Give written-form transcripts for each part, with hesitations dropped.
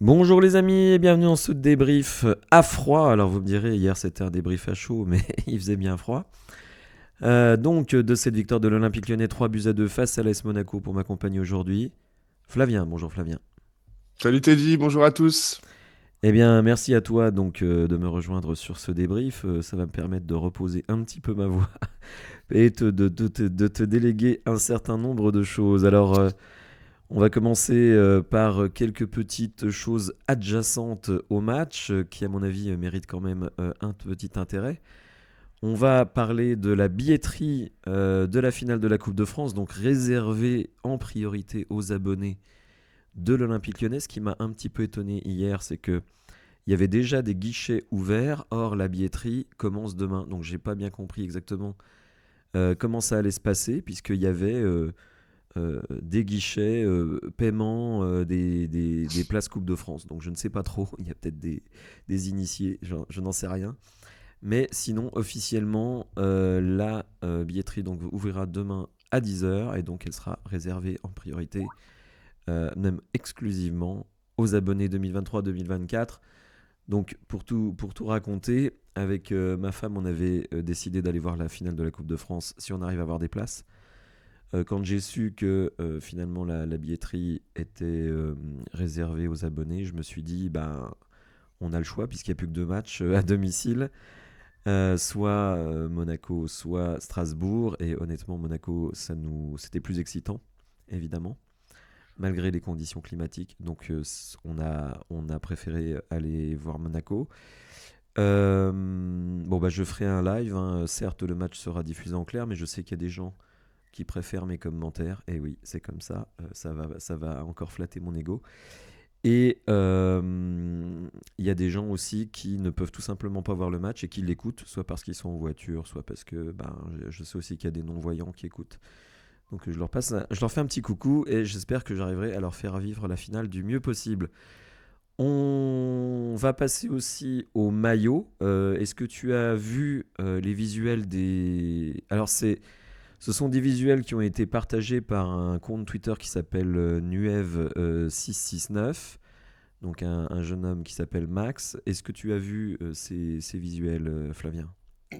Bonjour les amis et bienvenue dans ce débrief à froid. Alors vous me direz, hier c'était un débrief à chaud, mais il faisait bien froid. Donc de cette victoire de l'Olympique Lyonnais, 3-2 face à l'AS Monaco pour m'accompagner aujourd'hui. Flavien, bonjour Flavien. Salut Teddy, bonjour à tous. Eh bien merci à toi donc de me rejoindre sur ce débrief. Ça va me permettre de reposer un petit peu ma voix et de te déléguer un certain nombre de choses. Alors on va commencer par quelques petites choses adjacentes au match qui, à mon avis, méritent quand même un petit intérêt. On va parler de la billetterie de la finale de la Coupe de France, donc réservée en priorité aux abonnés de l'Olympique Lyonnais. Ce qui m'a un petit peu étonné hier, c'est que il y avait déjà des guichets ouverts. Or, la billetterie commence demain, donc j'ai pas bien compris exactement comment ça allait se passer, puisqu'il y avait des guichets, paiement des places Coupe de France. Donc je ne sais pas trop, il y a peut-être des initiés, je n'en sais rien. Mais sinon, officiellement, la billetterie donc, ouvrira demain à 10h et donc elle sera réservée en priorité, même exclusivement, aux abonnés 2023-2024. Donc pour tout raconter, avec ma femme, on avait décidé d'aller voir la finale de la Coupe de France si on arrive à avoir des places. Quand j'ai su que finalement la billetterie était réservée aux abonnés, je me suis dit, ben, on a le choix puisqu'il n'y a plus que deux matchs à domicile, soit Monaco, soit Strasbourg. Et honnêtement, Monaco, c'était plus excitant, évidemment, malgré les conditions climatiques. Donc on a préféré aller voir Monaco. Bon, bah, je ferai un live, hein. Certes, le match sera diffusé en clair, mais je sais qu'il y a des gens qui préfèrent mes commentaires. Et oui, c'est comme ça. Ça va encore flatter mon ego. Et il y a des gens aussi qui ne peuvent tout simplement pas voir le match et qui l'écoutent, soit parce qu'ils sont en voiture, soit parce que ben, je sais aussi qu'il y a des non-voyants qui écoutent. Donc je leur fais un petit coucou et j'espère que j'arriverai à leur faire vivre la finale du mieux possible. On va passer aussi au maillot. Est-ce que tu as vu les visuels des... Alors ce sont des visuels qui ont été partagés par un compte Twitter qui s'appelle Nuev669, donc un jeune homme qui s'appelle Max. Est-ce que tu as vu ces visuels, Flavien?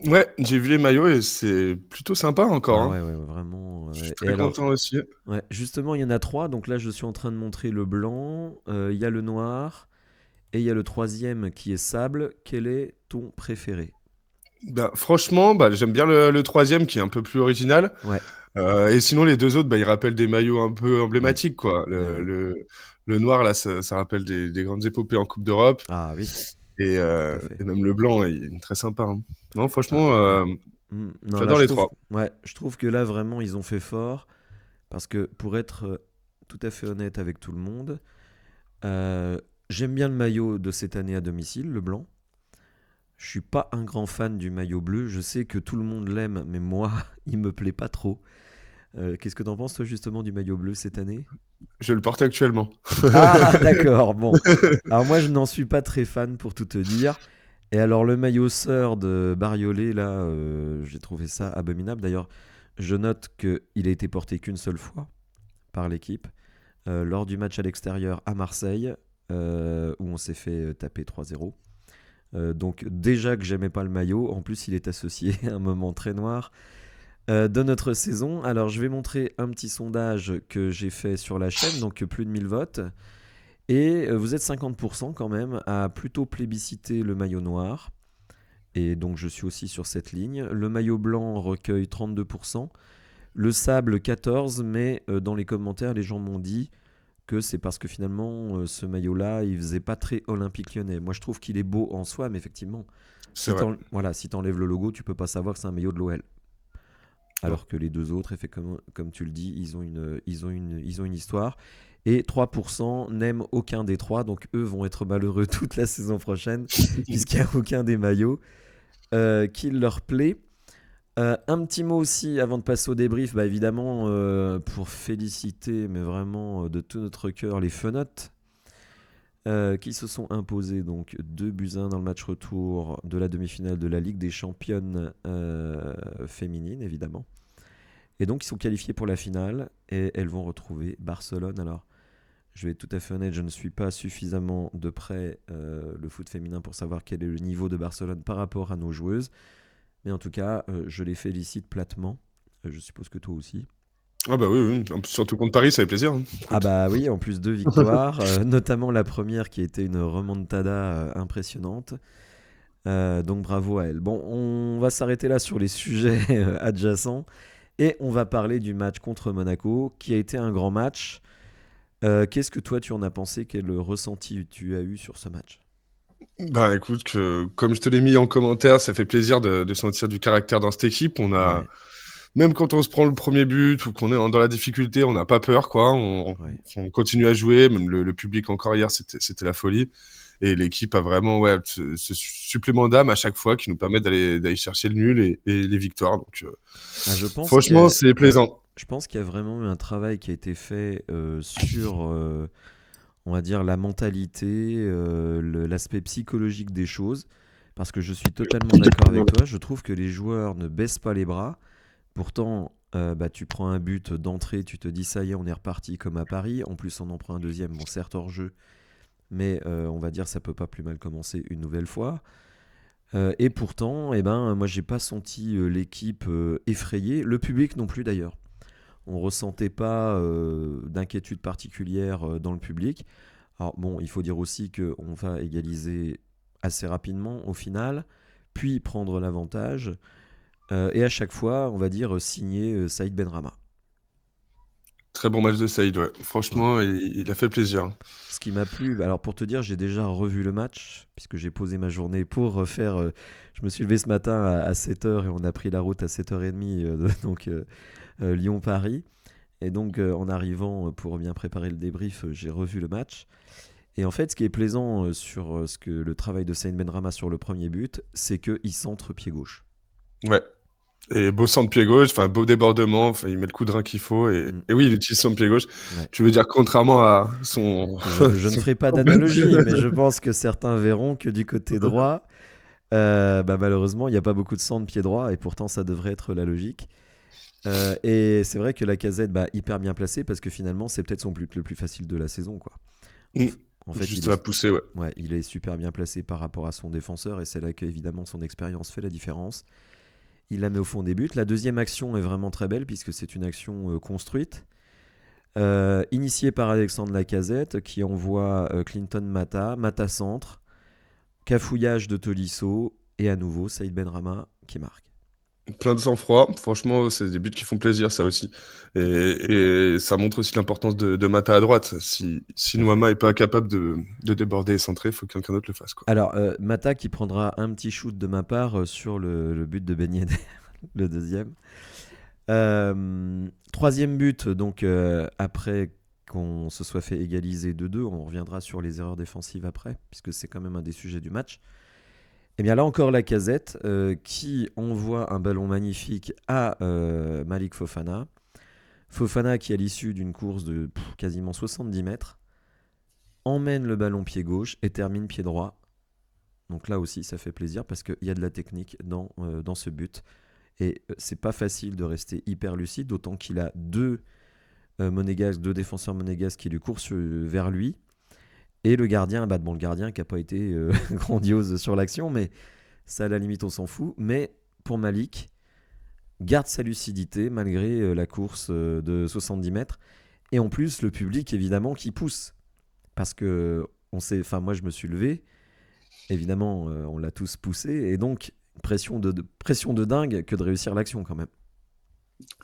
Ouais, j'ai vu les maillots et c'est plutôt sympa encore, Ah hein. ouais, ouais, ouais, vraiment. Je suis Et très alors, content aussi. ouais, justement, il y en a trois. Donc là, je suis en train de montrer le blanc, il y a le noir, et il y a le troisième qui est sable. Quel est ton préféré? Bah, franchement, bah, j'aime bien le troisième qui est un peu plus original. Ouais, Et sinon, les deux autres, bah, ils rappellent des maillots un peu ouais, emblématiques, quoi. ouais, ouais. Le noir, là, ça rappelle des grandes épopées en Coupe d'Europe. Ah oui, tout à fait. Et même le blanc, il est très sympa, hein. Non, Ah, franchement, ouais. Non, là, j'adore les trois. je trouve que là, vraiment, ils ont fait fort. Parce que pour être tout à fait honnête avec tout le monde, euh, j'aime bien le maillot de cette année à domicile, le blanc. Je suis pas un grand fan du maillot bleu. Je sais que tout le monde l'aime, mais moi, il me plaît pas trop. Qu'est-ce que t'en penses, toi, justement, du maillot bleu cette année? Je le porte actuellement. Ah, d'accord, bon. Alors, moi, je n'en suis pas très fan, pour tout te dire. Et alors, le maillot sœur de Bariolé, là, j'ai trouvé ça abominable. D'ailleurs, je note qu'il a été porté qu'une seule fois par l'équipe, lors du match à l'extérieur à Marseille, où on s'est fait taper 3-0. Donc déjà que j'aimais pas le maillot, en plus il est associé à un moment très noir de notre saison. Alors je vais montrer un petit sondage que j'ai fait sur la chaîne, donc plus de 1000 votes. Et vous êtes 50% quand même à plutôt plébisciter le maillot noir. Et donc je suis aussi sur cette ligne. Le maillot blanc recueille 32%. Le sable 14%, mais dans les commentaires les gens m'ont dit que c'est parce que finalement, ce maillot-là, il faisait pas très olympique lyonnais. Moi, je trouve qu'il est beau en soi, mais effectivement, C'est vrai. voilà, si t'enlèves le logo, tu peux pas savoir que c'est un maillot de l'OL. Non. Alors que les deux autres, effectivement, comme tu le dis, ils ont une histoire. Et 3% n'aiment aucun des trois, donc eux vont être malheureux toute la saison prochaine, puisqu'il n'y a aucun des maillots qui leur plaît. Un petit mot aussi avant de passer au débrief, bah évidemment, pour féliciter, mais vraiment de tout notre cœur, les Fenotes, qui se sont imposés donc 2-1 dans le match retour de la demi-finale de la Ligue des Championnes féminines, évidemment. Et donc ils sont qualifiés pour la finale et elles vont retrouver Barcelone. Alors je vais être tout à fait honnête, je ne suis pas suffisamment de près le foot féminin pour savoir quel est le niveau de Barcelone par rapport à nos joueuses. Mais en tout cas, je les félicite platement. Je suppose que toi aussi. Ah bah oui, oui. Surtout contre Paris, ça fait plaisir, hein. Ah Écoute. bah oui, en plus 2 victoires, notamment la première qui a été une remontada impressionnante. Donc bravo à elle. Bon, on va s'arrêter là sur les sujets adjacents et on va parler du match contre Monaco qui a été un grand match. Qu'est-ce que toi tu en as pensé? Quel ressenti tu as eu sur ce match? Bah écoute, comme je te l'ai mis en commentaire, ça fait plaisir de sentir du caractère dans cette équipe. Ouais, Même quand on se prend le premier but ou qu'on est dans la difficulté, on n'a pas peur, quoi. ouais. On continue à jouer. Même le public encore hier, c'était la folie. Et l'équipe a vraiment ce supplément d'âme à chaque fois qui nous permet d'aller chercher le nul et les victoires. Donc Ah, je pense qu'il y franchement, a, c'est ouais, plaisant. je pense qu'il y a vraiment eu un travail qui a été fait sur, on va dire, la mentalité, l'aspect psychologique des choses. Parce que je suis totalement d'accord avec toi. Je trouve que les joueurs ne baissent pas les bras. Pourtant, bah, tu prends un but d'entrée, tu te dis ça y est, on est reparti comme à Paris. En plus, on en prend un deuxième, bon, certes hors jeu, mais on va dire ça peut pas plus mal commencer une nouvelle fois. Et pourtant, eh ben, moi, j'ai pas senti l'équipe effrayée, le public non plus d'ailleurs. On ressentait pas d'inquiétude particulière dans le public. Alors bon, il faut dire aussi qu'on va égaliser assez rapidement au final, puis prendre l'avantage. Et à chaque fois, on va dire signer Saïd Benrahma. Très bon match de Saïd, ouais. Ouais. Franchement, il a fait plaisir. Ce qui m'a plu, alors pour te dire, j'ai déjà revu le match, puisque j'ai posé ma journée pour refaire. Je me suis levé ce matin à 7h et on a pris la route à 7h30, donc Lyon-Paris. Et donc en arrivant pour bien préparer le débrief, j'ai revu le match. Et en fait, ce qui est plaisant sur le travail de Saïd Benrahma sur le premier but, c'est qu'il centre pied gauche. Ouais. Et beau centre pied gauche, enfin beau débordement, enfin, il met le coup de rein qu'il faut. Mm. Et oui, il utilise son pied gauche. Ouais. Tu veux dire contrairement à son. Je ne ferai pas d'analogie, mais je pense que certains verront que du côté droit, bah, malheureusement, il n'y a pas beaucoup de centre pied droit, et pourtant ça devrait être la logique. Et c'est vrai que la Lacazette, bah, hyper bien placé, parce que finalement, c'est peut-être son but le plus facile de la saison, quoi. En, Mm. f- en fait, Juste à la pousser, ouais. ouais, il est super bien placé par rapport à son défenseur, et c'est là qu'évidemment son expérience fait la différence. Il la met au fond des buts. La deuxième action est vraiment très belle, puisque c'est une action construite. Initiée par Alexandre Lacazette, qui envoie Clinton Mata, Mata centre, cafouillage de Tolisso, et à nouveau Saïd Benrahma qui marque. Plein de sang-froid. Franchement, c'est des buts qui font plaisir, ça aussi. Et ça montre aussi l'importance de Mata à droite. Si Tout à fait. Nuama est pas capable de déborder et centrer, il faut que quelqu'un d'autre le fasse, quoi. Alors, Mata qui prendra un petit shoot de ma part sur le but de Ben Yedder, le deuxième. Troisième but, donc après qu'on se soit fait égaliser 2-2, on reviendra sur les erreurs défensives après, puisque c'est quand même un des sujets du match. Et bien là encore, la casette qui envoie un ballon magnifique à Malik Fofana. Fofana qui, à l'issue d'une course de quasiment 70 mètres, emmène le ballon pied gauche et termine pied droit. Donc là aussi, ça fait plaisir parce qu'il y a de la technique dans ce but. Et c'est pas facile de rester hyper lucide, d'autant qu'il a deux défenseurs monégasques qui lui courent vers lui. Et le gardien, bah, bon, le gardien qui n'a pas été grandiose sur l'action, mais ça à la limite on s'en fout. Mais pour Malik, garde sa lucidité malgré la course de 70 mètres. Et en plus, le public évidemment qui pousse. Parce que moi je me suis levé, évidemment on l'a tous poussé, et donc pression de dingue que de réussir l'action quand même.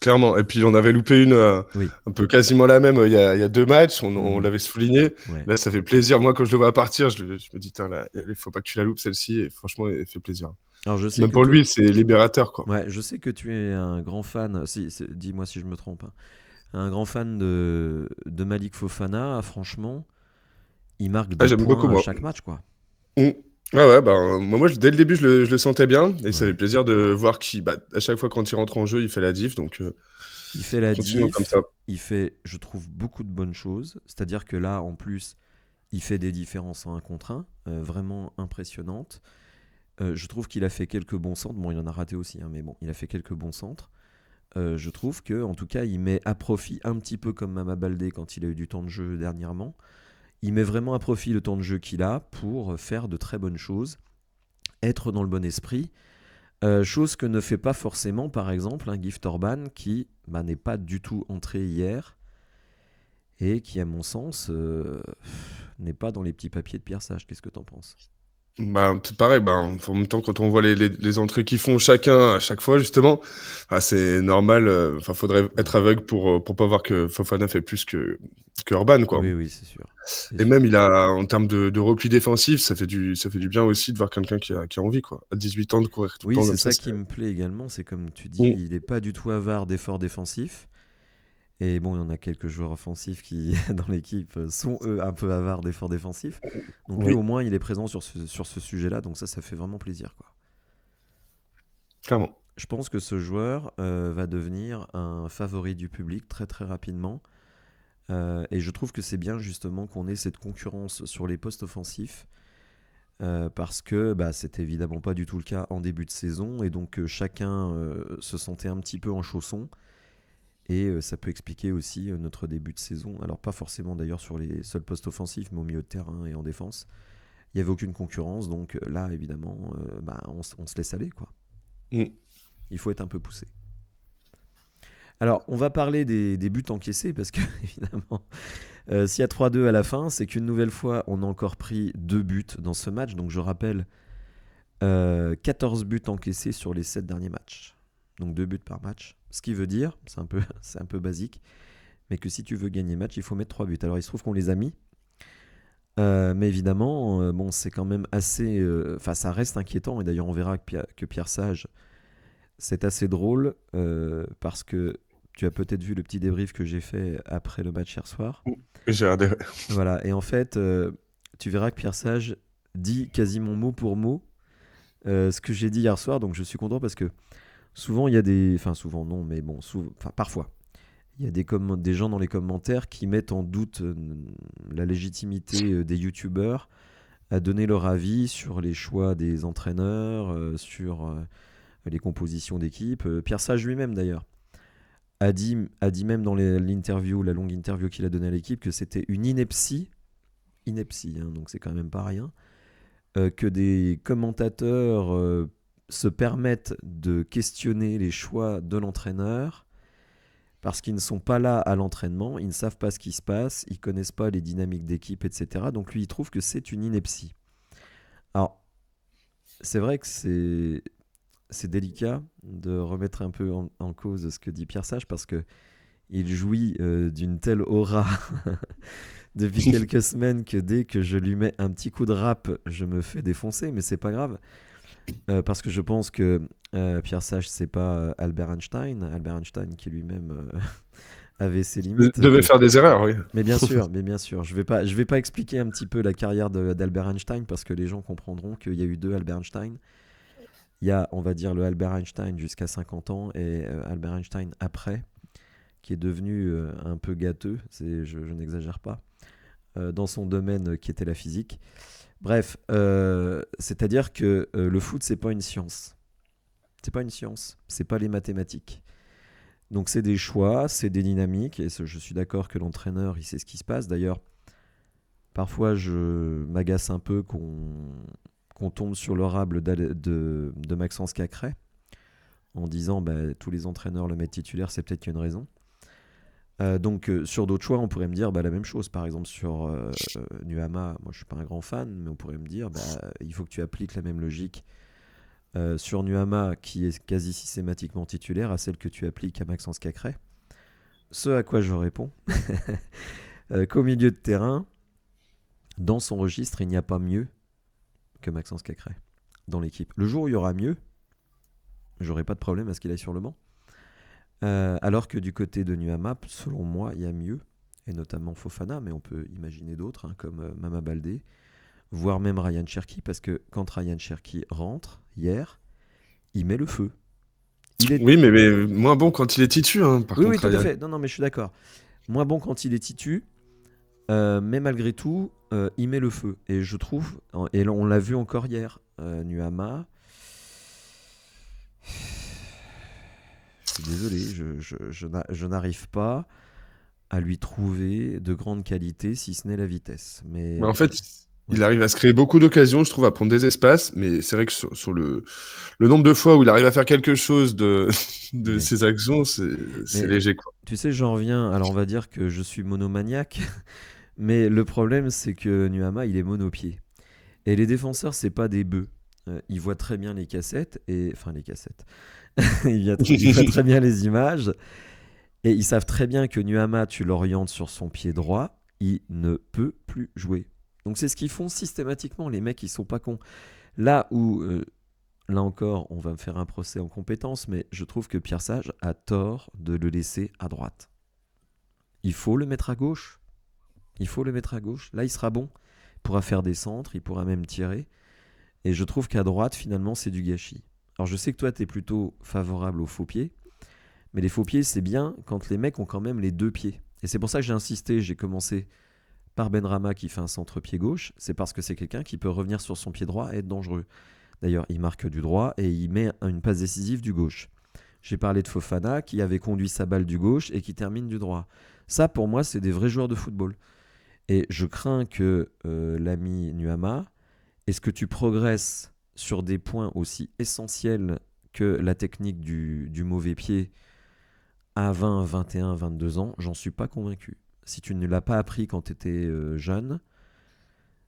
Clairement. Et puis, on avait loupé une Oui, un peu quasiment la même il y a 2 matchs. On mhm, l'avait souligné. ouais. Là, ça fait plaisir. Moi, quand je le vois partir, je me dis, là, il faut pas que tu la loupes, celle-ci. Et franchement, elle fait plaisir. Alors Puis même pour lui, c'est libérateur, quoi. je sais que tu es un grand fan, dis-moi si je me trompe, hein, un grand fan de Malik Fofana. Franchement, il marque Ah, des j'aime beaucoup, points à moi. chaque match, quoi. Mm. Ouais, ouais, bah, moi, dès le début, je le sentais bien. Et ça fait Ouais. plaisir de voir qu'il, bah, à chaque fois, quand il rentre en jeu, il fait la diff. Donc, Il fait la continuons comme diff, ça. il fait, je trouve, beaucoup de bonnes choses. C'est-à-dire que là, en plus, il fait des différences en 1 contre 1, vraiment impressionnantes. Je trouve qu'il a fait quelques bons centres. Bon, il en a raté aussi, hein, mais bon, il a fait quelques bons centres. je trouve que, en tout cas, il met à profit un petit peu comme Mama Baldé quand il a eu du temps de jeu dernièrement. Il met vraiment à profit le temps de jeu qu'il a pour faire de très bonnes choses, être dans le bon esprit. Chose que ne fait pas forcément, par exemple, un Gift Orban qui n'est pas du tout entré hier et qui, à mon sens, n'est pas dans les petits papiers de Pierre Sage. Qu'est-ce que t'en penses? Bah, c'est pareil, bah, en même temps, quand on voit les entrées qu'ils font chacun à chaque fois, justement, c'est normal. Enfin, faudrait être aveugle pour pas voir que Fofana fait plus que Orban, quoi. Oui, oui, c'est sûr. C'est Et sûr. même, en termes de repli défensif, ça fait du bien aussi de voir quelqu'un qui a envie, quoi. À 18 ans, de courir tout le Oui, temps c'est comme ça, ça c'est. qui me plaît également. C'est comme tu dis, Mm. il n'est pas du tout avare d'efforts défensifs. Et bon, il y en a quelques joueurs offensifs qui, dans l'équipe, sont eux un peu avares d'efforts défensifs. Donc lui, Oui, au moins, il est présent sur ce sujet-là. Donc ça fait vraiment plaisir, quoi. clairement. Je pense que ce joueur va devenir un favori du public très très rapidement. Et je trouve que c'est bien justement qu'on ait cette concurrence sur les postes offensifs. Parce que c'est évidemment pas du tout le cas en début de saison. Et donc chacun se sentait un petit peu en chausson. Et ça peut expliquer aussi notre début de saison. Alors pas forcément d'ailleurs sur les seuls postes offensifs, mais au milieu de terrain et en défense. Il n'y avait aucune concurrence. Donc là, évidemment, on se laisse aller, quoi. Mm. Il faut être un peu poussé. Alors, on va parler des buts encaissés parce que, évidemment, s'il y a 3-2 à la fin, c'est qu'une nouvelle fois, on a encore pris 2 buts dans ce match. Donc, je rappelle, 14 buts encaissés sur les 7 derniers matchs. Donc, 2 buts par match. Ce qui veut dire, c'est un peu basique, mais que si tu veux gagner le match, il faut mettre 3 buts. Alors, il se trouve qu'on les a mis. Mais évidemment, bon, c'est quand même assez. Enfin, ça reste inquiétant. Et d'ailleurs, on verra que Pierre Sage, c'est assez drôle parce que tu as peut-être vu le petit débrief que j'ai fait après le match hier soir. J'ai regardé. Voilà, et en fait, tu verras que Pierre Sage dit quasiment mot pour mot ce que j'ai dit hier soir, donc je suis content parce que souvent il y a des. Enfin, souvent non, mais bon, enfin, parfois. Il y a des gens dans les commentaires qui mettent en doute la légitimité des youtubeurs à donner leur avis sur les choix des entraîneurs, sur les compositions d'équipe. Pierre Sage lui-même d'ailleurs a dit même dans l'interview, la longue interview qu'il a donnée à l'équipe, que c'était une ineptie, donc c'est quand même pas rien, que des commentateurs se permettent de questionner les choix de l'entraîneur parce qu'ils ne sont pas là à l'entraînement, ils ne savent pas ce qui se passe, ils connaissent pas les dynamiques d'équipe, etc. Donc lui, il trouve que c'est une ineptie. Alors, c'est vrai que c'est délicat de remettre un peu en cause ce que dit Pierre Sage parce que il jouit d'une telle aura depuis quelques semaines que dès que je lui mets un petit coup de rap, je me fais défoncer, mais c'est pas grave. Parce que je pense que Pierre Sage, c'est pas Albert Einstein. Albert Einstein qui lui-même avait ses limites. Devait faire des erreurs, oui. Mais bien sûr. Je vais pas expliquer un petit peu la carrière d'Albert Einstein parce que les gens comprendront qu'il y a eu 2 Albert Einstein. Il y a, on va dire, le Albert Einstein jusqu'à 50 ans et Albert Einstein après, qui est devenu un peu gâteux, je n'exagère pas, dans son domaine qui était la physique. Bref, c'est-à-dire que le foot, c'est pas une science. C'est pas une science, c'est pas les mathématiques. Donc c'est des choix, c'est des dynamiques, et je suis d'accord que l'entraîneur, il sait ce qui se passe. D'ailleurs, parfois, je m'agace un peu qu'on tombe sur l'orable de Maxence Cacré, en disant tous les entraîneurs le mettent titulaire, c'est peut-être qu'il y a une raison. Donc sur d'autres choix, on pourrait me dire la même chose. Par exemple sur Nuama, moi je suis pas un grand fan, mais on pourrait me dire il faut que tu appliques la même logique sur Nuama, qui est quasi systématiquement titulaire, à celle que tu appliques à Maxence Cacré. Ce à quoi je réponds qu'au milieu de terrain, dans son registre, il n'y a pas mieux que Maxence Cacré dans l'équipe. Le jour où il y aura mieux, j'aurai pas de problème à ce qu'il aille sur le banc. Alors que du côté de Nuama, selon moi, il y a mieux, et notamment Fofana, mais on peut imaginer d'autres, comme Mama Baldé, voire même Ryan Cherki, parce que quand Ryan Cherki rentre, hier, il met le feu. Oui, mais moins bon quand il est titu, hein, par Oui, contre, tout à Ryan. fait. Non, mais je suis d'accord. Moins bon quand il est titu, mais malgré tout, il met le feu. Et je trouve, et on l'a vu encore hier, Nuama... suis désolé, je n'arrive pas à lui trouver de grandes qualités, si ce n'est la vitesse. Mais Mais en fait, ouais, il arrive à se créer beaucoup d'occasions, je trouve, à prendre des espaces. Mais c'est vrai que sur le nombre de fois où il arrive à faire quelque chose de ouais. ses actions, c'est Mais léger, quoi. tu sais, j'en reviens. Alors, on va dire que je suis monomaniaque, mais le problème, c'est que Nuama, il est monopied. Et les défenseurs, c'est pas des bœufs. Ils voient très bien les cassettes, enfin les cassettes. Ils voient très bien les images, et ils savent très bien que Nuama, tu l'orientes sur son pied droit, il ne peut plus jouer. Donc c'est ce qu'ils font systématiquement, les mecs, ils sont pas cons. Là où, là encore, on va me faire un procès en compétence, mais je trouve que Pierre Sage a tort de le laisser à droite. Il faut le mettre à gauche. Il faut le mettre à gauche. Là, il sera bon. Il pourra faire des centres, il pourra même tirer. Et je trouve qu'à droite, finalement, c'est du gâchis. Alors je sais que toi, tu es plutôt favorable aux faux pieds, mais les faux pieds, c'est bien quand les mecs ont quand même les deux pieds. Et c'est pour ça que j'ai insisté, j'ai commencé par Benrahma qui fait un centre-pied gauche, c'est parce que c'est quelqu'un qui peut revenir sur son pied droit et être dangereux. D'ailleurs, il marque du droit et il met une passe décisive du gauche. J'ai parlé de Fofana qui avait conduit sa balle du gauche et qui termine du droit. Ça, pour moi, c'est des vrais joueurs de football. Et je crains que l'ami Nuama, est-ce que tu progresses sur des points aussi essentiels que la technique du mauvais pied à 20, 21, 22 ans? J'en suis pas convaincu. Si tu ne l'as pas appris quand tu étais jeune,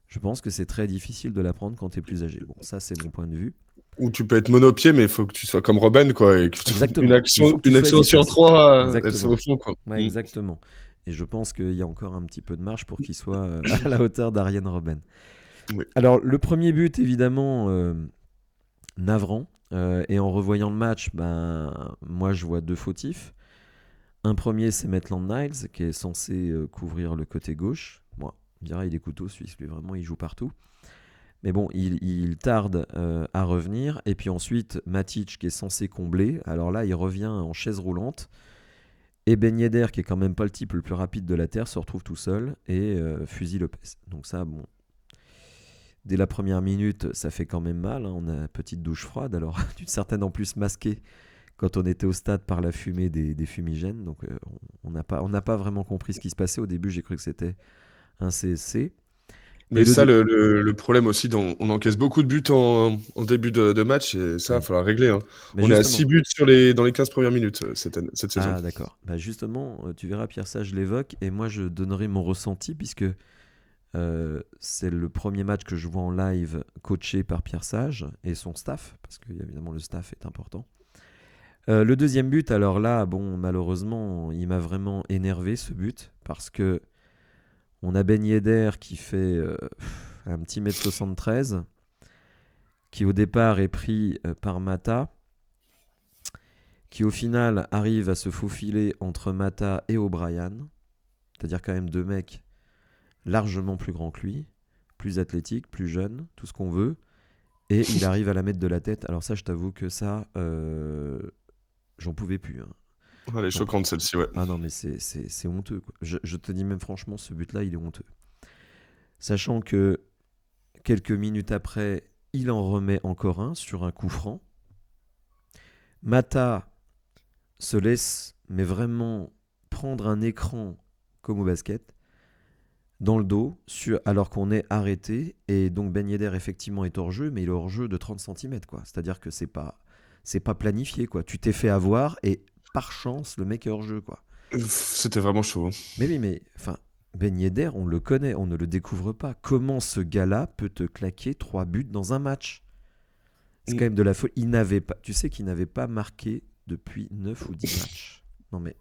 je pense que c'est très difficile de l'apprendre quand tu es plus âgé. Bon, ça, c'est mon point de vue. Ou tu peux être monopied, mais il faut que tu sois comme Robben, quoi. Et que Exactement. Il faut que tu une sois action sur efficace. trois, elle se Exactement. refont, quoi. Ouais, exactement. Et je pense qu'il y a encore un petit peu de marge pour qu'il soit à la hauteur d'Ariane Robben. Oui. Alors, le premier but, évidemment, navrant. Et en revoyant le match, ben, moi, je vois deux fautifs. Un premier, c'est Maitland Niles, qui est censé couvrir le côté gauche. Moi, on dirait il est couteau suisse, lui, vraiment, il joue partout. Mais bon, il tarde à revenir. Et puis ensuite, Matic, qui est censé combler. Alors là, il revient en chaise roulante. Et Ben Yedder, qui est quand même pas le type le plus rapide de la Terre, se retrouve tout seul et fusille Lopez. Donc ça, bon, dès la première minute, ça fait quand même mal. Hein. On a une petite douche froide. Alors, d'une certaine en plus masquée quand on était au stade par la fumée des fumigènes. Donc on n'a pas vraiment compris ce qui se passait. Au début, j'ai cru que c'était un CSC. Et Mais ça, le problème aussi, on encaisse beaucoup de buts en début de match, et ça, il va ouais. falloir régler, hein. Mais On est à 6 justement, buts dans les 15 premières minutes cette saison. ah d'accord. Bah justement, tu verras, Pierre Sage l'évoque et moi je donnerai mon ressenti puisque c'est le premier match que je vois en live coaché par Pierre Sage et son staff, parce que évidemment le staff est important. Le deuxième but, alors là, bon, malheureusement, il m'a vraiment énervé ce but parce que on a Ben Yedder qui fait un petit mètre 73, qui au départ est pris par Mata, qui au final arrive à se faufiler entre Mata et O'Brien, c'est-à-dire quand même deux mecs largement plus grands que lui, plus athlétiques, plus jeunes, tout ce qu'on veut, et il arrive à la mettre de la tête. Alors ça, je t'avoue que ça, j'en pouvais plus. Hein. Elle est J'en pou- choquante, celle-ci, ouais. Ah non, mais c'est honteux. Quoi. Je te dis même franchement, ce but-là, il est honteux. Sachant que quelques minutes après, il en remet encore un sur un coup franc. Mata se laisse, mais vraiment, prendre un écran comme au basket dans le dos, alors qu'on est arrêté. Et donc Ben Yedder, effectivement, est hors jeu, mais il est hors jeu de 30 cm. Quoi. C'est-à-dire que c'est pas planifié. Quoi. Tu t'es fait avoir et par chance, le mec est hors jeu. Quoi. C'était vraiment chaud, hein. Mais oui, mais enfin, Ben Yedder, on le connaît, on ne le découvre pas. Comment ce gars-là peut te claquer 3 buts dans un match? C'est quand même de la folie. Tu sais qu'il n'avait pas marqué depuis 9 ou 10 matchs. Non mais,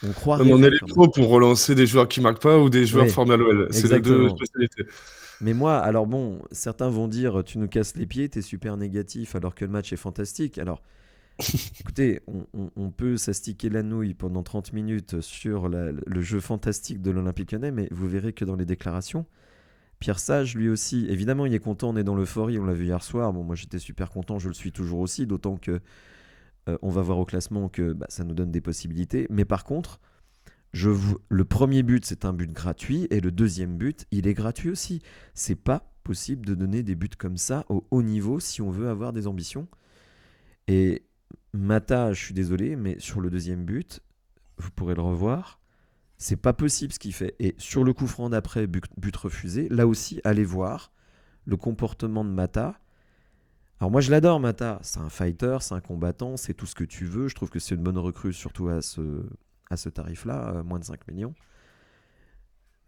on croit On en rêver est les quand même. trop pour relancer des joueurs qui marquent pas ou des joueurs Oui, formés à l'OL. C'est les deux exactement. spécialités. Mais moi, alors bon, certains vont dire tu nous casses les pieds, t'es super négatif alors que le match est fantastique. Alors, écoutez, on peut s'astiquer la nouille pendant 30 minutes sur le jeu fantastique de l'Olympique Lyonnais, mais vous verrez que dans les déclarations, Pierre Sage, lui aussi, évidemment, il est content, on est dans l'euphorie, on l'a vu hier soir. Bon, moi j'étais super content, je le suis toujours aussi, d'autant que on va voir au classement que bah, ça nous donne des possibilités. Mais par contre, le premier but, c'est un but gratuit, et le deuxième but, il est gratuit aussi. C'est pas possible de donner des buts comme ça au haut niveau si on veut avoir des ambitions. Et Mata, je suis désolé, mais sur le deuxième but, vous pourrez le revoir. C'est pas possible ce qu'il fait. Et sur le coup franc d'après, but refusé, là aussi, allez voir le comportement de Mata. Alors moi je l'adore Mata, c'est un fighter, c'est un combattant, c'est tout ce que tu veux. Je trouve que c'est une bonne recrue, surtout à ce tarif-là, moins de 5 millions.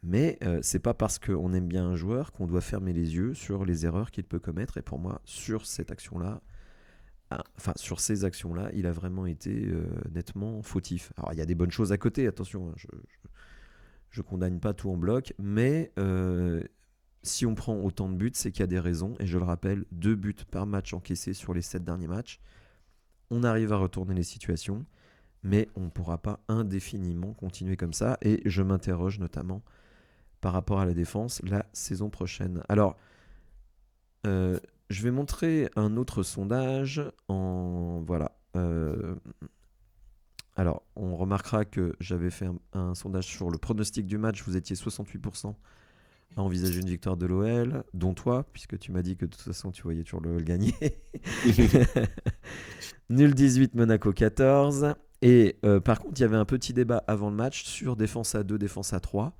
Mais c'est pas parce qu'on aime bien un joueur qu'on doit fermer les yeux sur les erreurs qu'il peut commettre. Et pour moi, sur cette action-là, enfin sur ces actions-là, il a vraiment été nettement fautif. Alors il y a des bonnes choses à côté, attention, hein, je condamne pas tout en bloc, mais si on prend autant de buts, c'est qu'il y a des raisons. Et je le rappelle, 2 buts par match encaissés sur les 7 derniers matchs. On arrive à retourner les situations, mais on ne pourra pas indéfiniment continuer comme ça. Et je m'interroge notamment par rapport à la défense la saison prochaine. Alors, je vais montrer un autre sondage en... Voilà. Alors, on remarquera que j'avais fait un sondage sur le pronostic du match. Vous étiez 68% à envisager une victoire de l'OL, dont toi, puisque tu m'as dit que de toute façon tu voyais toujours l'OL gagner. Nul 18, Monaco 14. Et par contre, il y avait un petit débat avant le match sur défense à 2, défense à 3.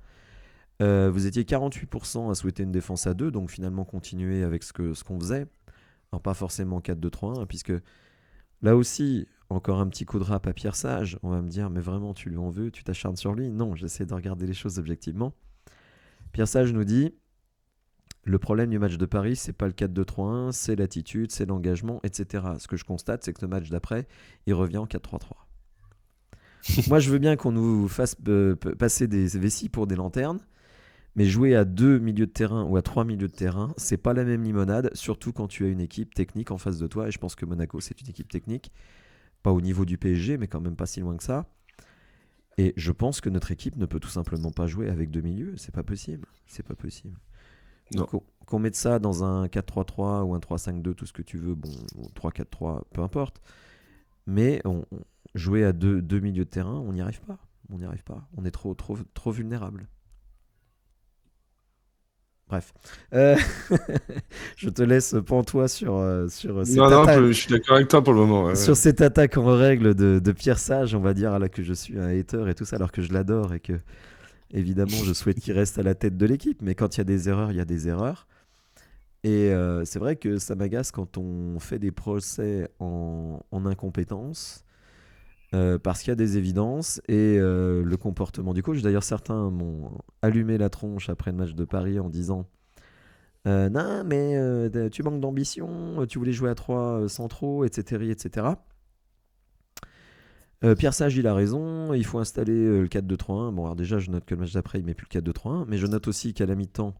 Vous étiez 48% à souhaiter une défense à 2, donc finalement continuer avec ce qu'on faisait. Alors, pas forcément 4-2-3-1, puisque là aussi, encore un petit coup de rap à Pierre Sage. On va me dire, mais vraiment, tu lui en veux, tu t'acharnes sur lui. Non, j'essaie de regarder les choses objectivement. Pierre Sage nous dit, le problème du match de Paris, c'est pas le 4-2-3-1, c'est l'attitude, c'est l'engagement, etc. Ce que je constate, c'est que le match d'après, il revient en 4-3-3. Moi, je veux bien qu'on nous fasse passer des vessies pour des lanternes, mais jouer à 2 milieux de terrain ou à 3 milieux de terrain, c'est pas la même limonade, surtout quand tu as une équipe technique en face de toi. Et je pense que Monaco, c'est une équipe technique, pas au niveau du PSG, mais quand même pas si loin que ça. Et je pense que notre équipe ne peut tout simplement pas jouer avec 2 milieux. C'est pas possible. C'est pas possible. Non. Qu'on mette ça dans un 4-3-3 ou un 3-5-2, tout ce que tu veux, bon, 3-4-3, peu importe. Mais jouer à 2 milieux de terrain, on n'y arrive pas. On n'y arrive pas. On est trop vulnérable. Bref. Je te laisse pantois sur cette attaque. Je suis d'accord avec toi pour le moment. Ouais. Sur cette attaque en règle de Pierre Sage, on va dire là que je suis un hater et tout ça, alors que je l'adore et que, évidemment, je souhaite qu'il reste à la tête de l'équipe. Mais quand il y a des erreurs, il y a des erreurs. Et c'est vrai que ça m'agace quand on fait des procès en incompétence. Parce qu'il y a des évidences et le comportement du coach. D'ailleurs, certains m'ont allumé la tronche après le match de Paris en disant non, mais tu manques d'ambition, tu voulais jouer à 3 centraux, etc. etc. Pierre Sage, il a raison, il faut installer le 4-2-3-1. Bon, alors déjà, je note que le match d'après, il met plus le 4-2-3-1, mais je note aussi qu'à la mi-temps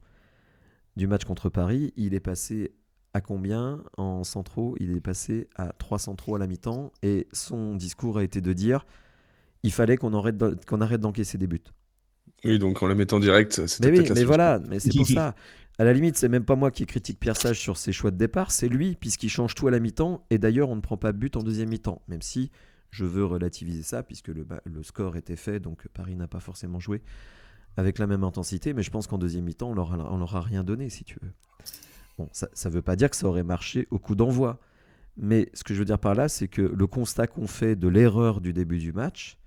du match contre Paris, il est passé à combien en centraux? Il est passé à 3 centraux à la mi-temps et son discours a été de dire il fallait qu'on arrête d'encaisser des buts. Oui, donc en la mettant direct, c'était Mais peut-être oui, la mais solution. voilà, mais c'est pour ça. À la limite, c'est même pas moi qui critique Pierre Sage sur ses choix de départ, c'est lui, puisqu'il change tout à la mi-temps. Et d'ailleurs, on ne prend pas but en deuxième mi-temps, même si je veux relativiser ça, puisque le score était fait, donc Paris n'a pas forcément joué avec la même intensité. Mais je pense qu'en deuxième mi-temps, on leur a rien donné, si tu veux. Bon, ça ne veut pas dire que ça aurait marché au coup d'envoi. Mais ce que je veux dire par là, c'est que le constat qu'on fait de l'erreur du début du match,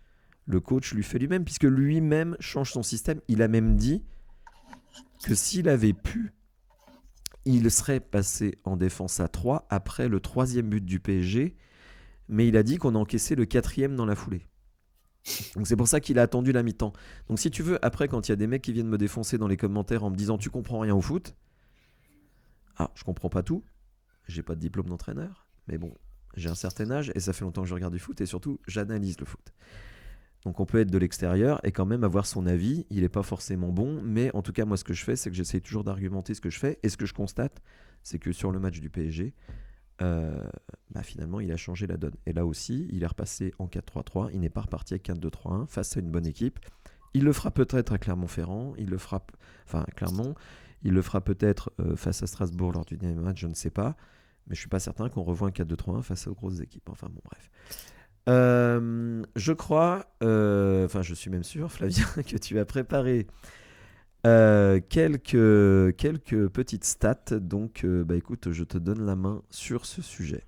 le coach lui fait lui-même, puisque lui-même change son système. Il a même dit que s'il avait pu, il serait passé en défense à 3 après le 3e but du PSG, mais il a dit qu'on a encaissé le 4e dans la foulée. Donc c'est pour ça qu'il a attendu la mi-temps. Donc si tu veux, après quand il y a des mecs qui viennent me défoncer dans les commentaires en me disant tu comprends rien au foot, je comprends pas tout, j'ai pas de diplôme d'entraîneur, mais bon, j'ai un certain âge et ça fait longtemps que je regarde du foot et surtout j'analyse le foot. Donc on peut être de l'extérieur et quand même avoir son avis. Il n'est pas forcément bon, mais en tout cas, moi, ce que je fais, c'est que j'essaye toujours d'argumenter ce que je fais. Et ce que je constate, c'est que sur le match du PSG, finalement, il a changé la donne. Et là aussi, il est repassé en 4-3-3. Il n'est pas reparti avec 4-2-3-1 face à une bonne équipe. Il le fera peut-être à Clermont-Ferrand. Il le fera, à Clermont. Il le fera peut-être face à Strasbourg lors du dernier match, je ne sais pas. Mais je ne suis pas certain qu'on revoie un 4-2-3-1 face aux grosses équipes. Enfin bon, bref. Je crois, je suis même sûr, Flavien, que tu as préparé quelques petites stats. Donc, écoute, je te donne la main sur ce sujet.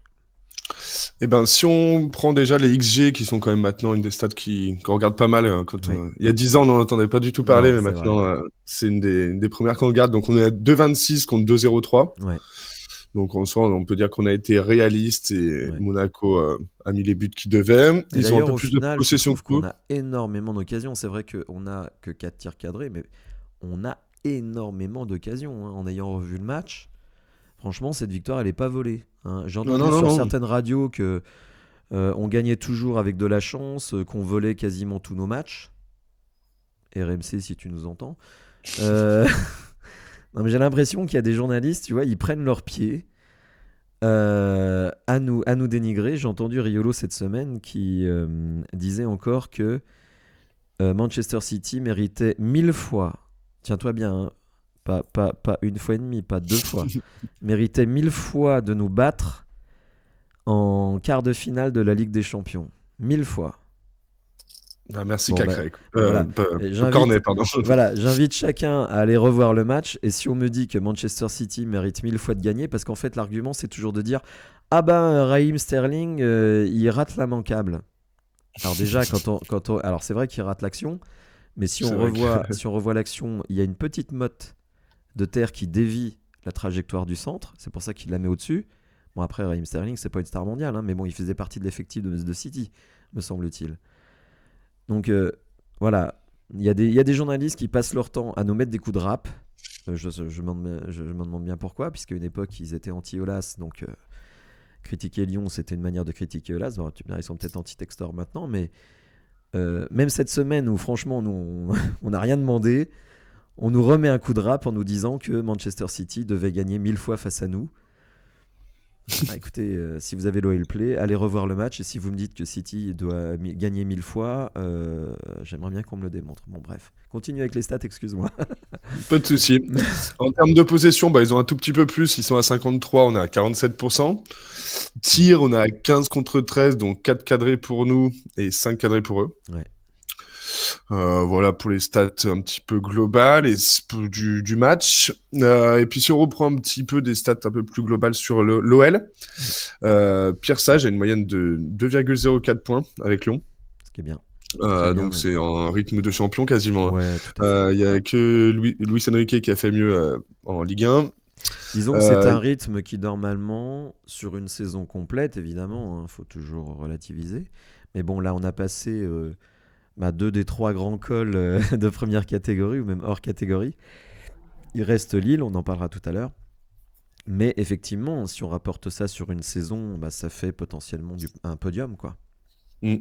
Eh ben, si on prend déjà les XG, qui sont quand même maintenant une des stats qu'on regarde pas mal, Oui. il y a 10 ans, on n'en entendait pas du tout parler, Non, mais c'est vrai. maintenant, c'est une des premières qu'on regarde. Donc, on est à 2,26 contre 2,03. Ouais, Donc, en soi, on peut dire qu'on a été réaliste et ouais. Monaco a mis les buts qu'ils devaient. Et Ils ont un d'ailleurs, peu au plus de final, je possession que trouve qu'on nous. a énormément d'occasions. C'est vrai qu'on n'a que 4 tirs cadrés, mais on a énormément d'occasions, hein. En ayant revu le match, franchement, cette victoire, elle n'est pas volée, hein. J'ai Non, entendu non, non, sur non. certaines radios que on gagnait toujours avec de la chance, qu'on volait quasiment tous nos matchs. RMC, si tu nous entends. Euh, non, mais j'ai l'impression qu'il y a des journalistes, tu vois, ils prennent leurs pieds à nous dénigrer. J'ai entendu Riolo cette semaine qui disait encore que Manchester City méritait 1000 fois, tiens-toi bien, hein, pas une fois et demie, pas deux fois, méritait 1000 fois de nous battre en quart de finale de la Ligue des Champions. 1000 fois. Ah, merci, Bon, bah, Cacré. voilà. Et Cornet, pardon. voilà, j'invite chacun à aller revoir le match. Et si on me dit que Manchester City mérite 1000 fois de gagner, parce qu'en fait, l'argument, c'est toujours de dire ah ben, Raheem Sterling, il rate l'immanquable. Alors, déjà, alors c'est vrai qu'il rate l'action, mais C'est vrai que... si on revoit l'action, il y a une petite motte de terre qui dévie la trajectoire du centre. C'est pour ça qu'il la met au-dessus. Bon, après, Raheem Sterling, c'est pas une star mondiale, hein, mais bon, il faisait partie de l'effectif de City, me semble-t-il. Donc voilà, il y a des journalistes qui passent leur temps à nous mettre des coups de rap. Me demande bien pourquoi, puisqu'à une époque, ils étaient anti-Olas, donc critiquer Lyon, c'était une manière de critiquer Olas. Bon, tu me diras, ils sont peut-être anti-Textor maintenant, mais même cette semaine où franchement, nous, on n'a rien demandé, on nous remet un coup de rap en nous disant que Manchester City devait gagner 1000 fois face à nous. Ah, écoutez, si vous avez l'OL Play, allez revoir le match. Et si vous me dites que City doit gagner 1000 fois, j'aimerais bien qu'on me le démontre. Bon, bref. Continue avec les stats, excuse-moi. Pas de souci. En termes de possession, bah, ils ont un tout petit peu plus. Ils sont à 53, on est à 47%. Tir, on est à 15 contre 13, donc 4 cadrés pour nous et 5 cadrés pour eux. Ouais. Voilà pour les stats un petit peu globales et du match. Et puis si on reprend un petit peu des stats un peu plus globales sur l'OL, Pierre Sage a une moyenne de 2,04 points avec Lyon. Ce qui est bien. Très bien, Donc même. c'est un rythme de champion quasiment. Ouais, tout à fait. Il y a que Luis Enrique qui a fait mieux en Ligue 1. Disons que c'est un rythme qui, normalement, sur une saison complète, évidemment, il faut toujours relativiser. Mais bon, là, on a passé deux des trois grands cols de première catégorie, ou même hors catégorie. Il reste Lille, on en parlera tout à l'heure. Mais effectivement, si on rapporte ça sur une saison, ça fait potentiellement un podium, quoi. Mm.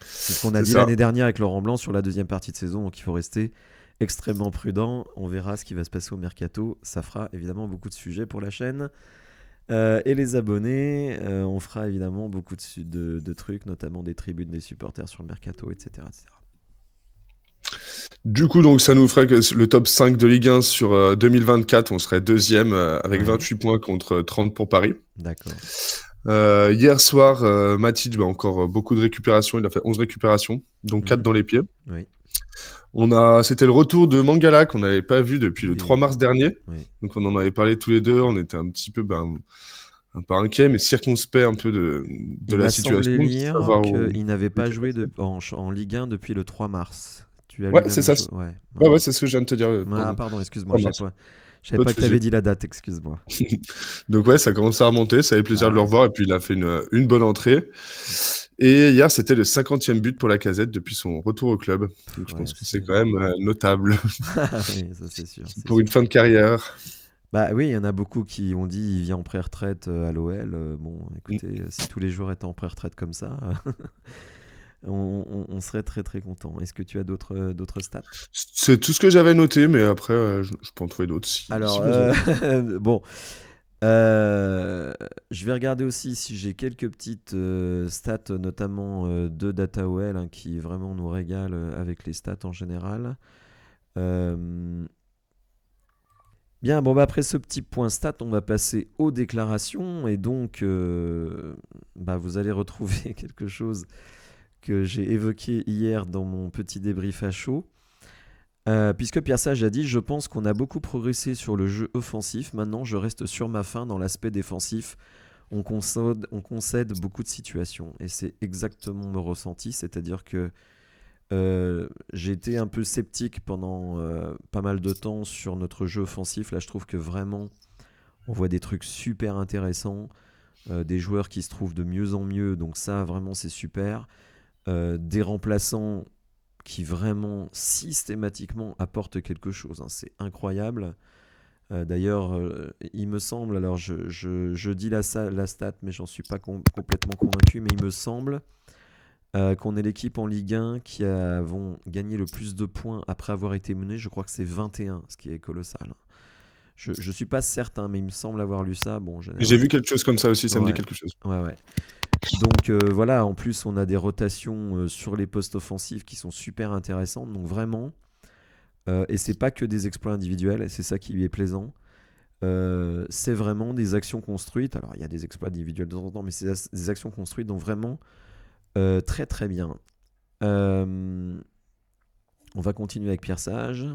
C'est ce qu'on a C'est dit ça. l'année dernière avec Laurent Blanc sur la deuxième partie de saison, donc il faut rester extrêmement prudent. On verra ce qui va se passer au mercato. Ça fera évidemment beaucoup de sujets pour la chaîne. Et les abonnés, on fera évidemment beaucoup de trucs, notamment des tribunes des supporters sur le mercato, etc. etc. Du coup, donc ça nous ferait que le top 5 de Ligue 1 sur 2024, on serait deuxième avec Ouais. 28 points contre 30 pour Paris. D'accord. Hier soir, Matic, encore beaucoup de récupérations. Il a fait 11 récupérations, dont 4 dans les pieds. Oui. C'était le retour de Mangala qu'on n'avait pas vu depuis le 3 Oui. mars dernier. Oui. Donc on en avait parlé tous les deux. On était un petit peu, un peu inquiet, mais circonspect un peu de Il la m'a situation. semblé De lire savoir où qu'il n'avait il pas était joué passé. en Ligue 1 depuis le 3 mars. Tu as lu Ouais, la c'est même ça. chose? Ouais. Ouais, Ouais. ouais, c'est ce que je viens de te dire. Ah, pardon, excuse-moi. 3 mars. Je savais Pas de pas que tu souci. avais dit la date, excuse-moi. Donc ouais, ça commence à remonter, ça fait plaisir Bah de le ouais. revoir, et puis il a fait une bonne entrée. Et hier, c'était le 50e but pour la Casette depuis son retour au club. Donc je Ouais, pense que c'est quand même notable oui, ça c'est sûr, c'est pour une sûr. fin de carrière. Bah oui, il y en a beaucoup qui ont dit il vient en pré-retraite à l'OL. Bon, Mm. écoutez, si tous les joueurs étaient en pré-retraite comme ça, on serait très très content. Est-ce que tu as d'autres stats? C'est tout ce que j'avais noté, mais après, je peux en trouver d'autres si Alors, besoin. bon, je vais regarder aussi si j'ai quelques petites stats, notamment de DataOL, hein, qui vraiment nous régale avec les stats en général. Bien, bon, après ce petit point stat, on va passer aux déclarations. Et donc, vous allez retrouver quelque chose que j'ai évoqué hier dans mon petit débrief à chaud. Puisque Pierre Sage a dit: je pense qu'on a beaucoup progressé sur le jeu offensif. Maintenant, je reste sur ma faim dans l'aspect défensif. on concède beaucoup de situations. Et c'est exactement mon ressenti, c'est-à-dire que j'ai été un peu sceptique pendant pas mal de temps sur notre jeu offensif. Là, je trouve que vraiment, on voit des trucs super intéressants, des joueurs qui se trouvent de mieux en mieux, donc ça, vraiment, c'est super. Des remplaçants qui vraiment systématiquement apportent quelque chose, hein. C'est incroyable. D'ailleurs, il me semble, alors je dis la stat, mais j'en suis pas complètement convaincu, mais il me semble qu'on est l'équipe en Ligue 1 qui avons gagné le plus de points après avoir été mené. Je crois que c'est 21, ce qui est colossal. Je suis pas certain, mais il me semble avoir lu ça. Bon, J'ai vu quelque chose comme ça aussi, ça me dit ouais, quelque chose. ouais, ouais. Donc voilà, en plus on a des rotations sur les postes offensifs qui sont super intéressantes. Donc vraiment, et c'est pas que des exploits individuels, et c'est ça qui lui est plaisant. C'est vraiment des actions construites. Alors il y a des exploits individuels de temps en temps, mais c'est des actions construites, donc vraiment très très bien. Euh, on va continuer avec Pierre Sage.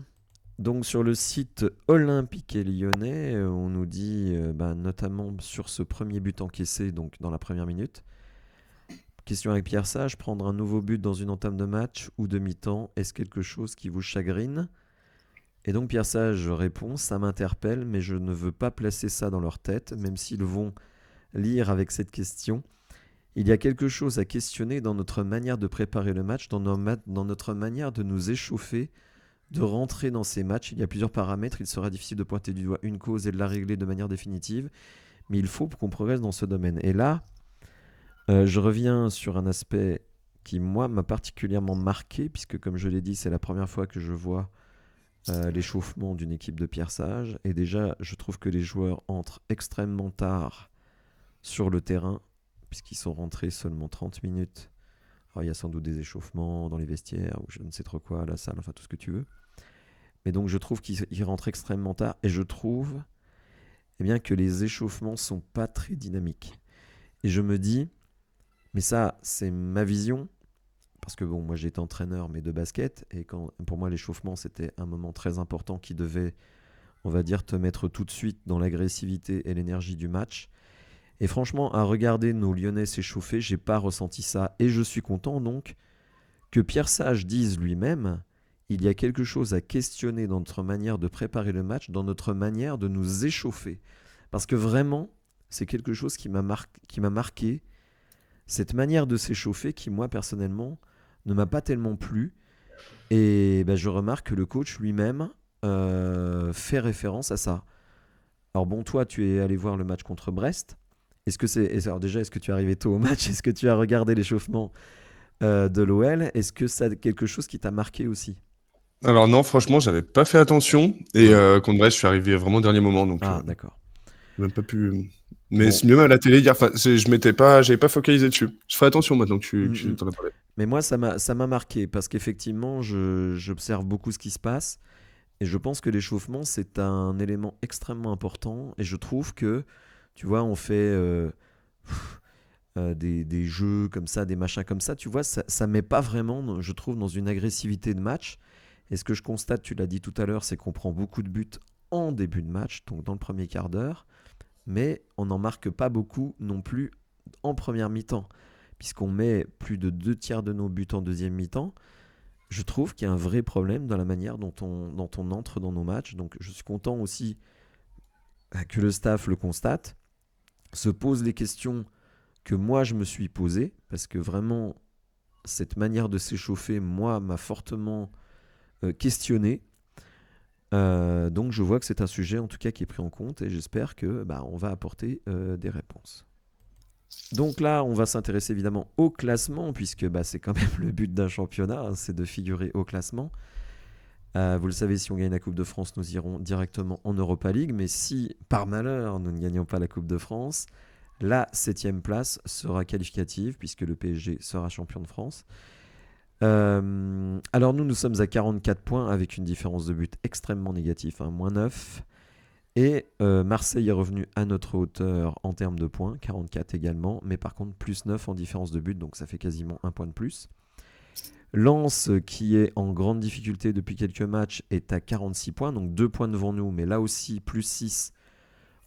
Donc sur le site Olympique et Lyonnais, on nous dit, notamment sur ce premier but encaissé, donc dans la première minute. Question avec Pierre Sage, prendre un nouveau but dans une entame de match ou de mi-temps, est-ce quelque chose qui vous chagrine? Et donc Pierre Sage répond, ça m'interpelle, mais je ne veux pas placer ça dans leur tête, même s'ils vont lire avec cette question. Il y a quelque chose à questionner dans notre manière de préparer le match, dans notre manière de nous échauffer, de rentrer dans ces matchs. Il y a plusieurs paramètres, il sera difficile de pointer du doigt une cause et de la régler de manière définitive, mais il faut qu'on progresse dans ce domaine. Et là, je reviens sur un aspect qui, moi, m'a particulièrement marqué, puisque, comme je l'ai dit, c'est la première fois que je vois l'échauffement d'une équipe de Pierre Sage. Et déjà, je trouve que les joueurs entrent extrêmement tard sur le terrain, puisqu'ils sont rentrés seulement 30 minutes. Alors, il y a sans doute des échauffements dans les vestiaires, ou je ne sais trop quoi, à la salle, enfin tout ce que tu veux. Mais donc, je trouve qu'ils rentrent extrêmement tard, et je trouve que les échauffements sont pas très dynamiques. Et je me dis, mais ça, c'est ma vision, parce que bon, moi j'ai été entraîneur, mais de basket, et pour moi l'échauffement c'était un moment très important qui devait, on va dire, te mettre tout de suite dans l'agressivité et l'énergie du match. Et franchement, à regarder nos Lyonnais s'échauffer, j'ai pas ressenti ça. Et je suis content donc que Pierre Sage dise lui-même, il y a quelque chose à questionner dans notre manière de préparer le match, dans notre manière de nous échauffer. Parce que vraiment, c'est quelque chose qui m'a marqué, cette manière de s'échauffer qui, moi, personnellement, ne m'a pas tellement plu. Et je remarque que le coach lui-même fait référence à ça. Alors bon, toi, tu es allé voir le match contre Brest. Alors déjà, est-ce que tu es arrivé tôt au match? Est-ce que tu as regardé l'échauffement de l'OL? Est-ce que c'est quelque chose qui t'a marqué aussi? Alors non, franchement, j'avais pas fait attention. Et Ouais. contre Brest, je suis arrivé vraiment au dernier moment, donc Ah, d'accord. j'ai même pas pu. Mais Bon. c'est mieux à la télé hier. Enfin, j'avais pas focalisé dessus. Je ferai attention maintenant que Mm, tu mm. t'en as parlé. Mais moi, ça m'a marqué parce qu'effectivement, j'observe beaucoup ce qui se passe et je pense que l'échauffement, c'est un élément extrêmement important. Et je trouve que, tu vois, on fait des jeux comme ça, des machins comme ça, tu vois, ça met pas vraiment, je trouve, dans une agressivité de match. Et ce que je constate, tu l'as dit tout à l'heure, c'est qu'on prend beaucoup de buts en début de match, donc dans le premier quart d'heure, mais on n'en marque pas beaucoup non plus en première mi-temps, puisqu'on met plus de 2 tiers de nos buts en deuxième mi-temps. Je trouve qu'il y a un vrai problème dans la manière dont on entre dans nos matchs. Donc je suis content aussi que le staff le constate, se pose les questions que moi je me suis posées, parce que vraiment, cette manière de s'échauffer, moi, m'a fortement questionné. Donc je vois que c'est un sujet en tout cas qui est pris en compte et j'espère que on va apporter des réponses. Donc là, on va s'intéresser évidemment au classement, puisque c'est quand même le but d'un championnat, hein, c'est de figurer au classement. Vous le savez, si on gagne la Coupe de France, nous irons directement en Europa League, mais si par malheur nous ne gagnons pas la Coupe de France, la 7e place sera qualificative, puisque le PSG sera champion de France. Alors nous sommes à 44 points avec une différence de but extrêmement négative, hein, -9. Et Marseille est revenu à notre hauteur en termes de points, 44 également, mais par contre +9 en différence de but, donc ça fait quasiment un point de plus. Lens, qui est en grande difficulté depuis quelques matchs, est à 46 points, donc 2 points devant nous, mais là aussi +6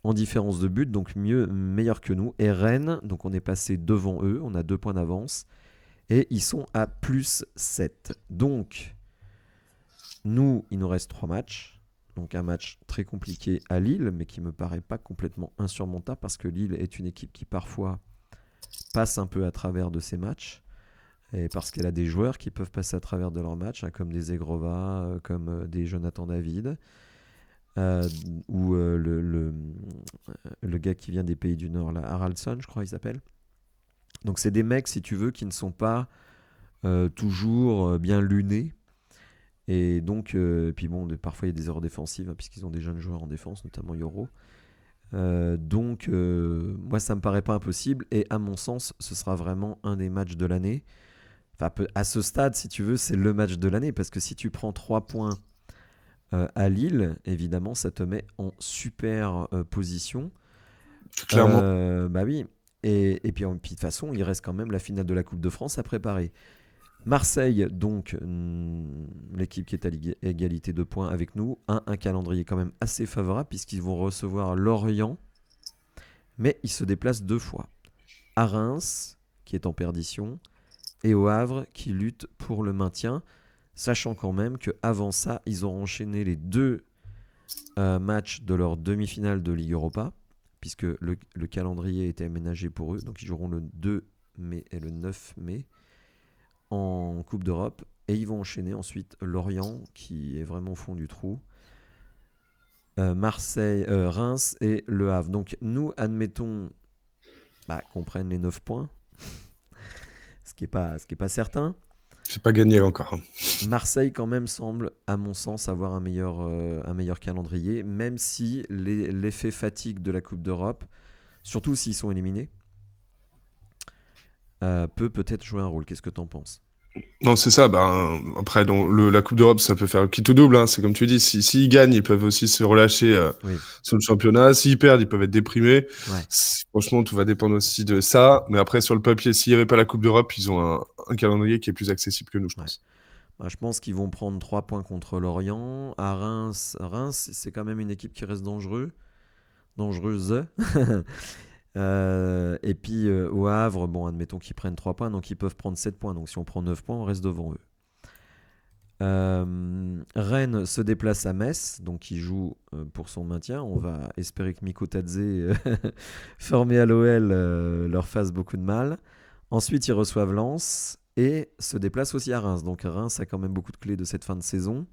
en différence de but, donc meilleur que nous. Et Rennes, donc on est passé devant eux, on a 2 points d'avance. Et ils sont à plus 7. Donc, nous, il nous reste 3 matchs. Donc un match très compliqué à Lille, mais qui me paraît pas complètement insurmontable, parce que Lille est une équipe qui parfois passe un peu à travers de ses matchs. Et parce qu'elle a des joueurs qui peuvent passer à travers de leurs matchs, hein, comme des Zegrova, comme des Jonathan David, euh, ou le gars qui vient des pays du Nord, là, Haraldsson, je crois il s'appelle. Donc c'est des mecs, si tu veux, qui ne sont pas toujours bien lunés. Et donc, puis bon, parfois il y a des erreurs défensives, hein, puisqu'ils ont des jeunes joueurs en défense, notamment Yoro. Donc, moi, ça me paraît pas impossible. Et à mon sens, ce sera vraiment un des matchs de l'année. Enfin, à ce stade, si tu veux, c'est le match de l'année. Parce que si tu prends 3 points à Lille, évidemment, ça te met en super position. Clairement. Bah oui. Et puis, de toute façon, il reste quand même la finale de la Coupe de France à préparer. Marseille, donc, l'équipe qui est à égalité de points avec nous, un calendrier quand même assez favorable, puisqu'ils vont recevoir Lorient, mais ils se déplacent 2 fois. À Reims, qui est en perdition, et au Havre, qui lutte pour le maintien, sachant quand même qu'avant ça, ils ont enchaîné les 2 matchs de leur demi-finale de Ligue Europa, puisque le calendrier était aménagé pour eux, donc ils joueront le 2 mai et le 9 mai en Coupe d'Europe, et ils vont enchaîner ensuite Lorient, qui est vraiment au fond du trou, Marseille, Reims et Le Havre. Donc nous, admettons qu'on prenne les 9 points, ce qui est pas certain. C'est pas gagné encore, hein. Marseille quand même semble, à mon sens, avoir un meilleur calendrier, même si l'effet fatigue de la Coupe d'Europe, surtout s'ils sont éliminés, peut-être jouer un rôle. Qu'est-ce que t'en penses? Non, c'est ça. Après, la Coupe d'Europe, ça peut faire quitte ou double, hein. C'est comme tu dis, s'ils gagnent, ils peuvent aussi se relâcher Oui, sur le championnat. S'ils perdent, ils peuvent être déprimés. ouais. Franchement, tout va dépendre aussi de ça. Mais après, sur le papier, s'il n'y avait pas la Coupe d'Europe, ils ont un calendrier qui est plus accessible que nous, je Ouais. pense. Je pense qu'ils vont prendre 3 points contre Lorient. À Reims, c'est quand même une équipe qui reste dangereuse. Et puis au Havre, bon, admettons qu'ils prennent 3 points, donc ils peuvent prendre 7 points. Donc si on prend 9 points, on reste devant eux. Rennes se déplace à Metz, donc il joue pour son maintien. On va espérer que Miko Tadze, formé à l'OL, leur fasse beaucoup de mal. Ensuite, ils reçoivent Lens et se déplacent aussi à Reims. Donc Reims a quand même beaucoup de clés de cette fin de saison.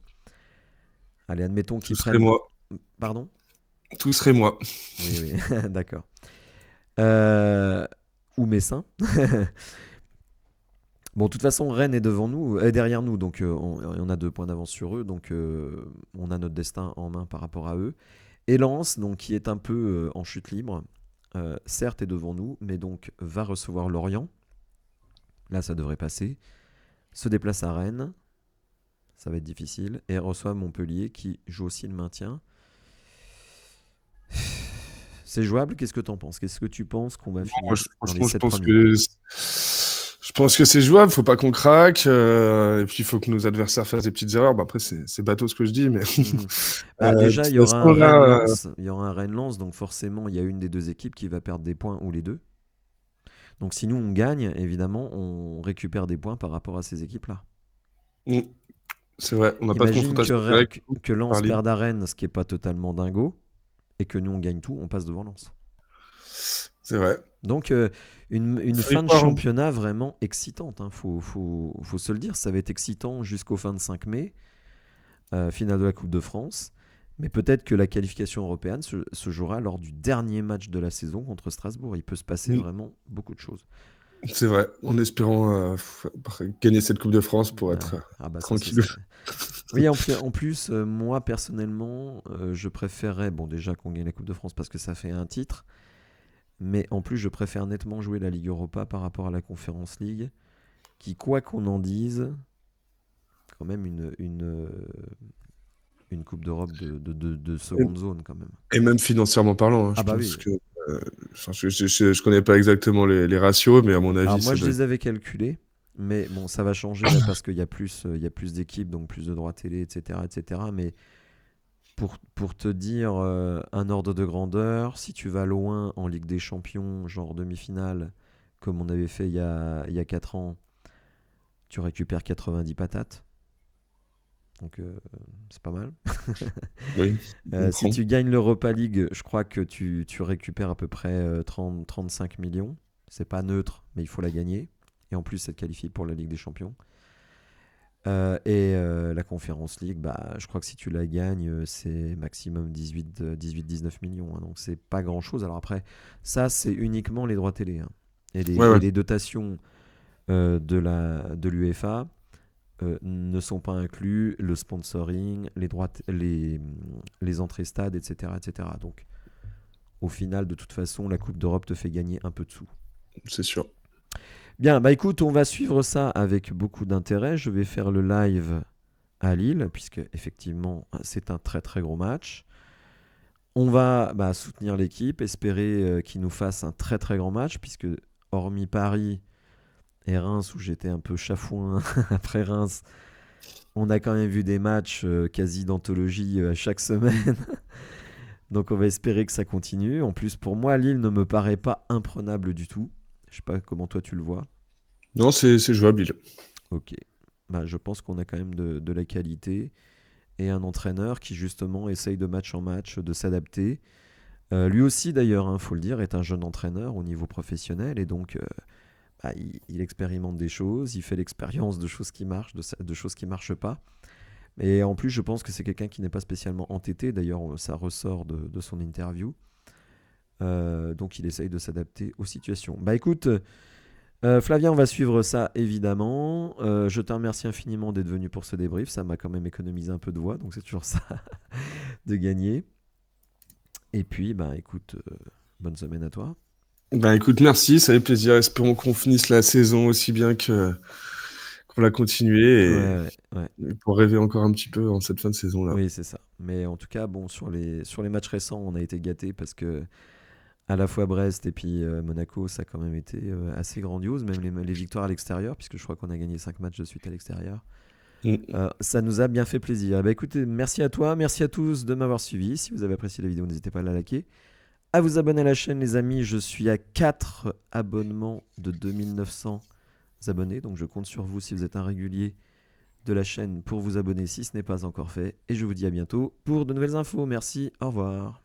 Allez, admettons Tout qu'ils serait prennent... moi. Pardon? Tout serait moi. Oui, d'accord. Euh, Ou Messin. Bon, de toute façon, Rennes est devant nous, est derrière nous, donc on a 2 points d'avance sur eux, donc on a notre destin en main par rapport à eux. Et Lens, donc, qui est un peu en chute libre, certes est devant nous, mais donc va recevoir Lorient. Là, ça devrait passer. Se déplace à Rennes, ça va être difficile, et reçoit Montpellier qui joue aussi le maintien. C'est jouable, qu'est-ce que t'en penses? Qu'est-ce que tu penses qu'on va finir Moi, dans les franchement, 7 premiers? je pense que c'est jouable. Faut pas qu'on craque. Et puis, il faut que nos adversaires fassent des petites erreurs. Après, c'est bateau ce que je dis, mais Mhm. de Déjà, il toute y aura façon, un là, Rennes-Lens. Il y aura un Rennes-Lens, donc forcément, il y a une des 2 équipes qui va perdre des points ou les deux. Donc si nous, on gagne, évidemment, on récupère des points par rapport à ces équipes-là. mm, c'est vrai. On n'a pas de Imagine confrontation directe que par Lens Lille. perde à Rennes, ce qui est pas totalement dingo, et que nous, on gagne tout, on passe devant Lens. C'est vrai. Donc une Faut y fin de croire, hein. championnat vraiment excitante, hein. Faut se le dire, ça va être excitant jusqu'au 25 mai, finale de la Coupe de France. Mais peut-être que la qualification européenne se jouera lors du dernier match de la saison contre Strasbourg. Il peut se passer Mm, vraiment beaucoup de choses. c'est vrai. En espérant gagner cette Coupe de France pour être Bah ça, ce tranquille. serait... Oui, en plus, moi personnellement, je préférerais, bon déjà qu'on gagne la Coupe de France parce que ça fait un titre, mais en plus je préfère nettement jouer la Ligue Europa par rapport à la Conference League, qui, quoi qu'on en dise, quand même une Coupe d'Europe de Et, seconde zone quand même. et même financièrement parlant, hein, Ah je bah pense oui. que. Enfin, je connais pas exactement les ratios, mais à mon Alors avis, moi ça je doit être. les avais calculés, mais bon ça va changer là parce qu'il y a plus d'équipes, donc plus de droits télé, etc., etc. Mais Pour te dire un ordre de grandeur, si tu vas loin en Ligue des Champions, genre demi-finale, comme on avait fait il y a 4 ans, tu récupères 90 patates. Donc c'est pas mal. Oui, je Si comprends. tu gagnes l'Europa League, je crois que tu récupères à peu près 35 millions. C'est pas neutre, mais il faut la gagner. Et en plus, ça te qualifie pour la Ligue des Champions. La Conference League, bah, je crois que si tu la gagnes, c'est maximum 18-19 millions, hein, donc c'est pas grand chose. Alors après, ça, c'est uniquement les droits télé, hein. Ouais, Et ouais, les dotations de l'UEFA ne sont pas inclus, le sponsoring, les entrées stades, etc., etc. Donc au final, de toute façon, la Coupe d'Europe te fait gagner un peu de sous. c'est sûr. Bien, bah écoute, on va suivre ça avec beaucoup d'intérêt. Je vais faire le live à Lille, puisque effectivement c'est un très très gros match. On va soutenir l'équipe, espérer qu'ils nous fassent un très très grand match, puisque hormis Paris et Reims, où j'étais un peu chafouin après Reims, on a quand même vu des matchs quasi d'anthologie chaque semaine. Donc on va espérer que ça continue. En plus, pour moi, Lille ne me paraît pas imprenable du tout. Je sais pas comment toi tu le vois. Non, c'est jouable, Lille. Ok. Bah, je pense qu'on a quand même de la qualité et un entraîneur qui justement essaye de match en match de s'adapter. Lui aussi d'ailleurs, il faut le dire, est un jeune entraîneur au niveau professionnel et donc il expérimente des choses, il fait l'expérience de choses qui marchent, de choses qui marchent pas. Et en plus, je pense que c'est quelqu'un qui n'est pas spécialement entêté, d'ailleurs ça ressort de son interview. Donc il essaye de s'adapter aux situations. Bah écoute, Flavien, on va suivre ça évidemment. Je te remercie infiniment d'être venu pour ce débrief, ça m'a quand même économisé un peu de voix, donc c'est toujours ça de gagner. Et puis, bah écoute, bonne semaine à toi. Ben écoute, merci, ça fait plaisir. Espérons qu'on finisse la saison aussi bien que qu'on l'a Ouais, continué ouais, ouais. et pour rêver encore un petit peu en cette fin de saison-là. Oui, c'est ça. Mais en tout cas, bon, sur les matchs récents, on a été gâtés parce que à la fois Brest et puis Monaco, ça a quand même été assez grandiose, même les victoires à l'extérieur, puisque je crois qu'on a gagné 5 matchs de suite à l'extérieur. Mm. Ça nous a bien fait plaisir. Bah écoutez, merci à toi, merci à tous de m'avoir suivi. Si vous avez apprécié la vidéo, n'hésitez pas à la liker. À vous abonner à la chaîne, les amis. Je suis à 4 abonnements de 2900 abonnés, donc je compte sur vous si vous êtes un régulier de la chaîne pour vous abonner si ce n'est pas encore fait. Et je vous dis à bientôt pour de nouvelles infos. Merci, au revoir.